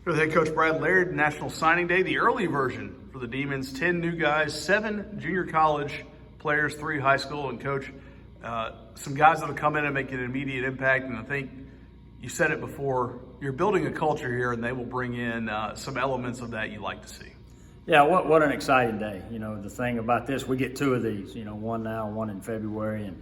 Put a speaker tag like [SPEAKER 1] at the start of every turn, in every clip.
[SPEAKER 1] With head coach Brad Laird, National Signing Day, the early version for the Demons. 10 new guys, 7 junior college players, 3 high school, and coach, some guys that will come in and make an immediate impact. And I think you said it before, you're building a culture here, and they will bring in some elements of that you like to see.
[SPEAKER 2] Yeah, what an exciting day. The thing about this, we get 2 of these, one now, one in February.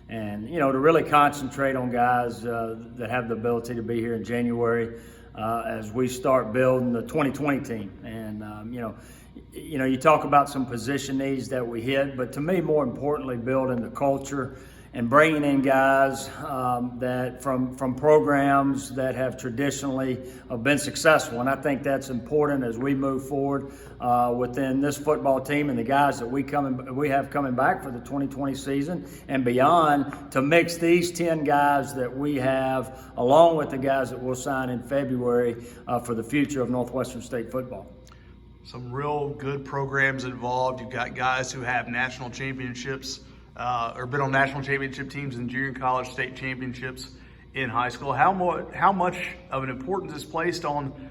[SPEAKER 2] And to really concentrate on guys that have the ability to be here in January as we start building the 2020 team. And, you talk about some position needs that we hit, but to me, more importantly, building the culture and bringing in guys that from programs that have traditionally been successful. And I think that's important as we move forward within this football team and the guys that we have coming back for the 2020 season and beyond, to mix these 10 guys that we have along with the guys that we'll sign in February for the future of Northwestern State football.
[SPEAKER 1] Some real good programs involved. You've got guys who have national championships or been on national championship teams in junior college, state championships in high school. How much of an importance is placed on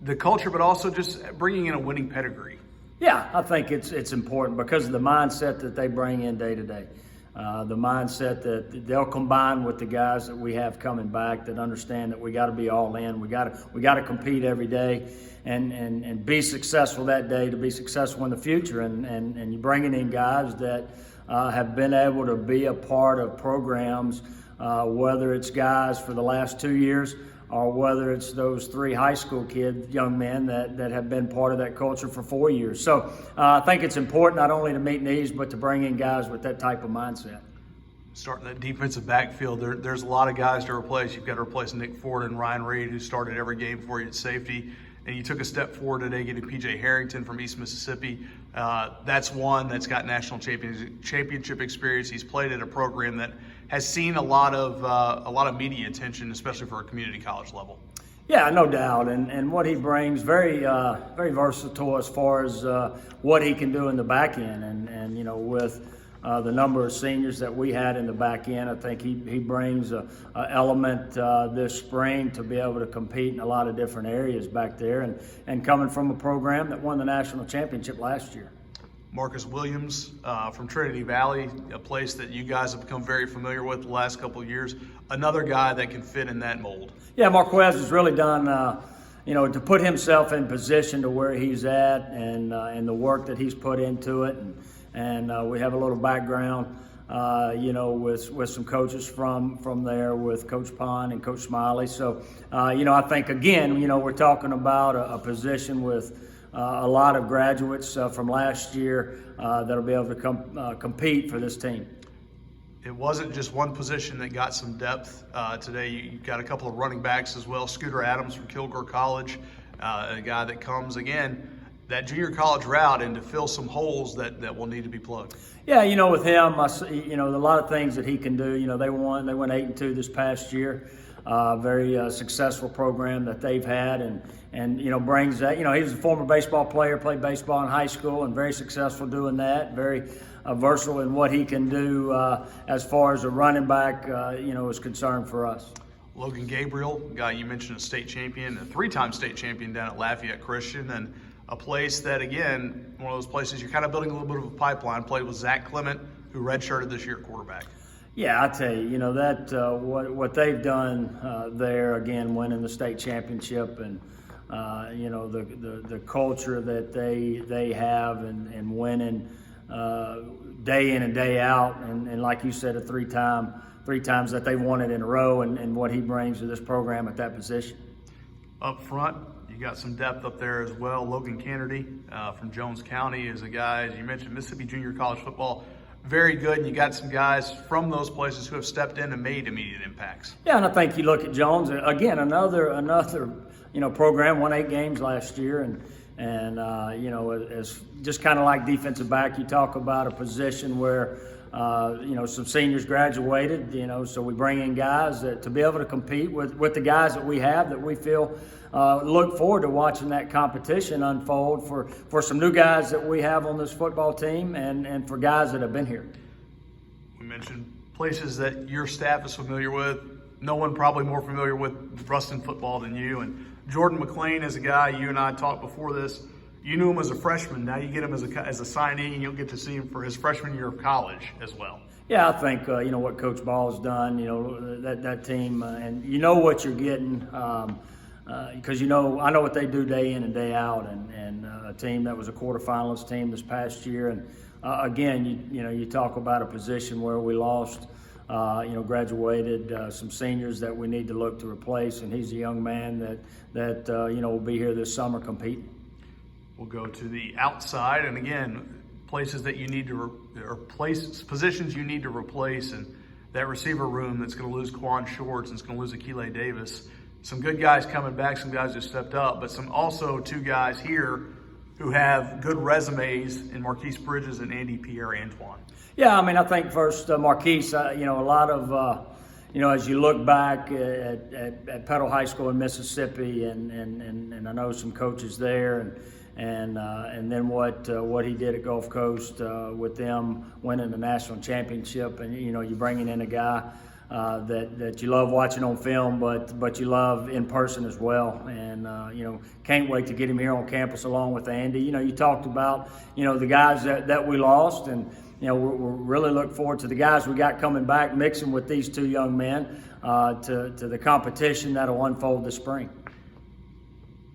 [SPEAKER 1] the culture, but also just bringing in a winning pedigree?
[SPEAKER 2] Yeah, I think it's important because of the mindset that they bring in day to day. The mindset that they'll combine with the guys that we have coming back that understand that we got to be all in. We got to compete every day and be successful that day to be successful in the future. And you're bringing in guys that have been able to be a part of programs, whether it's guys for the last 2 years or whether it's those 3 high school young men that have been part of that culture for 4 years. So I think it's important not only to meet needs, but to bring in guys with that type of mindset.
[SPEAKER 1] Starting that defensive backfield, there's a lot of guys to replace. You've got to replace Nick Ford and Ryan Reed, who started every game for you at safety. And you took a step forward today getting P.J. Harrington from East Mississippi. That's one that's got national championship experience. He's played at a program that has seen a lot of media attention, especially for a community college level.
[SPEAKER 2] Yeah, no doubt. And what he brings, very versatile as far as what he can do in the back end. And with the number of seniors that we had in the back end, I think he brings an element this spring to be able to compete in a lot of different areas back there and coming from a program that won the national championship last year.
[SPEAKER 1] Marcus Williams from Trinity Valley, a place that you guys have become very familiar with the last couple of years. Another guy that can fit in that mold. Yeah,
[SPEAKER 2] Marquez has really done, to put himself in position to where he's at and the work that he's put into it. And we have a little background, with some coaches from there with Coach Pond and Coach Smiley. So, I think, again, we're talking about a position with a lot of graduates from last year that'll be able to compete for this team.
[SPEAKER 1] It wasn't just one position that got some depth today. You got a couple of running backs as well. Scooter Adams from Kilgore College, a guy that comes, again, that junior college route and to fill some holes that will need to be plugged.
[SPEAKER 2] Yeah, with him, a lot of things that he can do. They went 8-2 this past year. Very successful program that they've had and brings that. He was a former baseball player, played baseball in high school and very successful doing that. Very versatile in what he can do as far as a running back, is concerned for us.
[SPEAKER 1] Logan Gabriel, guy you mentioned, a state champion, a 3-time state champion down at Lafayette Christian, and a place that, again, one of those places you're kind of building a little bit of a pipeline. Played with Zach Clement, who redshirted this year at quarterback.
[SPEAKER 2] Yeah, I tell you, that what they've done there, again, winning the state championship and the culture that they have and winning day in and day out, and like you said, 3 times that they've won it in a row, and what he brings to this program at that position.
[SPEAKER 1] Up front, you got some depth up there as well. Logan Kennedy from Jones County is a guy, as you mentioned, Mississippi junior college football, very good. And you got some guys from those places who have stepped in and made immediate impacts.
[SPEAKER 2] Yeah, and I think you look at Jones, again, another program, won 8 games last year. And as just kind of like defensive back, you talk about a position where some seniors graduated, so we bring in guys to be able to compete with the guys that we have that we feel look forward to watching that competition unfold for some new guys that we have on this football team and for guys that have been here.
[SPEAKER 1] We mentioned places that your staff is familiar with. No one probably more familiar with Ruston football than you, and Jordan McLean is a guy, you and I talked before this. You knew him as a freshman. Now you get him as a signee, and you'll get to see him for his freshman year of college as well.
[SPEAKER 2] Yeah, I think what Coach Ball's done. That team, and you know what you're getting because I know what they do day in and day out, and a team that was a quarterfinalist team this past year, and again, you talk about a position where we lost. Graduated some seniors that we need to look to replace, and he's a young man that will be here this summer competing.
[SPEAKER 1] We'll go to the outside, and again, places that you need to positions you need to replace, and that receiver room that's going to lose Quan Shorts and it's going to lose Akile Davis. Some good guys coming back, some guys who stepped up, but also two guys here who have good resumes in Marquise Bridges and Andy Pierre-Antoine.
[SPEAKER 2] Yeah, I mean, I think first Marquise, a lot of, as you look back at Petal High School in Mississippi, and I know some coaches there, and then what he did at Gulf Coast with them winning the national championship, and you're bringing in a guy that you love watching on film, but you love in person as well, and can't wait to get him here on campus along with Andy. You talked about the guys that we lost, and we're really looking forward to the guys we got coming back, mixing with these two young men to the competition that'll unfold this spring.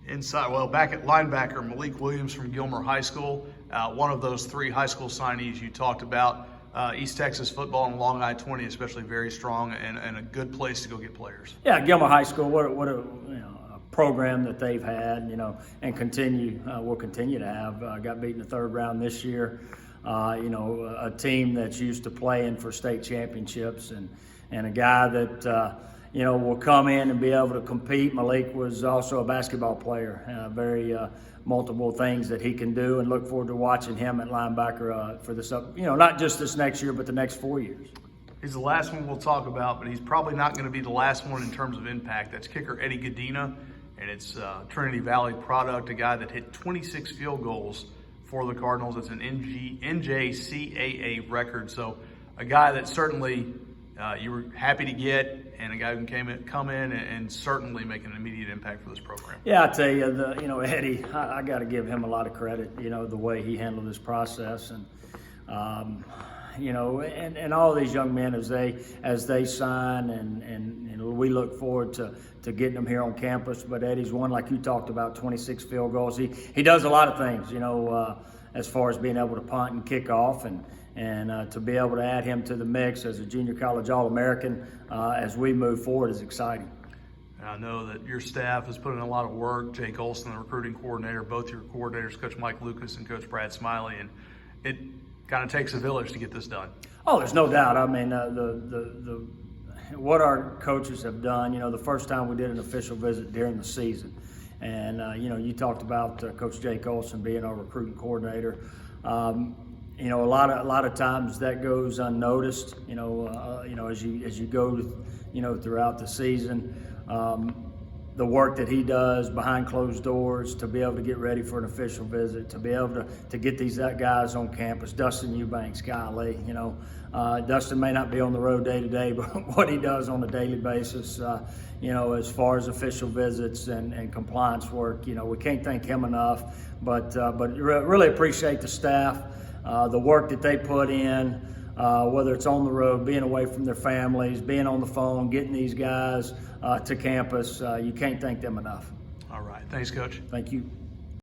[SPEAKER 1] Inside, back at linebacker, Malik Williams from Gilmer High School, one of those three high school signees you talked about. East Texas football and along I-20 especially very strong and a good place to go get players.
[SPEAKER 2] Yeah, Gilmer High School, what a program that they've had, and will continue to have. Got beat in the third round this year. A team that's used to playing for state championships, and a guy that will come in and be able to compete. Malik was also a basketball player, very multiple things that he can do, and look forward to watching him at linebacker for this not just this next year, but the next 4 years.
[SPEAKER 1] He's the last one we'll talk about, but he's probably not going to be the last one in terms of impact. That's kicker Eddie Godina, and it's Trinity Valley product, a guy that hit 26 field goals for the Cardinals. It's an NJCAA record. So a guy that certainly you were happy to get, and a guy who can come in and certainly make an immediate impact for this program.
[SPEAKER 2] Yeah, I tell you, Eddie, I got to give him a lot of credit. The way he handled this process, and and all these young men as they sign, and we look forward to getting them here on campus. But Eddie's one, like you talked about, 26 field goals. He does a lot of things, as far as being able to punt and kick off, and to be able to add him to the mix as a junior college All-American as we move forward is exciting.
[SPEAKER 1] And I know that your staff has put in a lot of work. Jake Olson, the recruiting coordinator, both your coordinators, Coach Mike Lucas and Coach Brad Smiley, and it kind of takes a village to get this done.
[SPEAKER 2] Oh, there's no doubt. I mean, what our coaches have done. The first time we did an official visit during the season, and you talked about Coach Jake Olson being our recruiting coordinator. A lot of times that goes unnoticed. As you go, throughout the season, the work that he does behind closed doors to be able to get ready for an official visit, to be able to get these guys on campus. Dustin Eubanks, golly, Dustin may not be on the road day to day, but what he does on a daily basis, as far as official visits and compliance work, we can't thank him enough. But really appreciate the staff. The work that they put in, whether it's on the road, being away from their families, being on the phone, getting these guys to campus, you can't thank them enough.
[SPEAKER 1] All right. Thanks, Coach.
[SPEAKER 2] Thank you.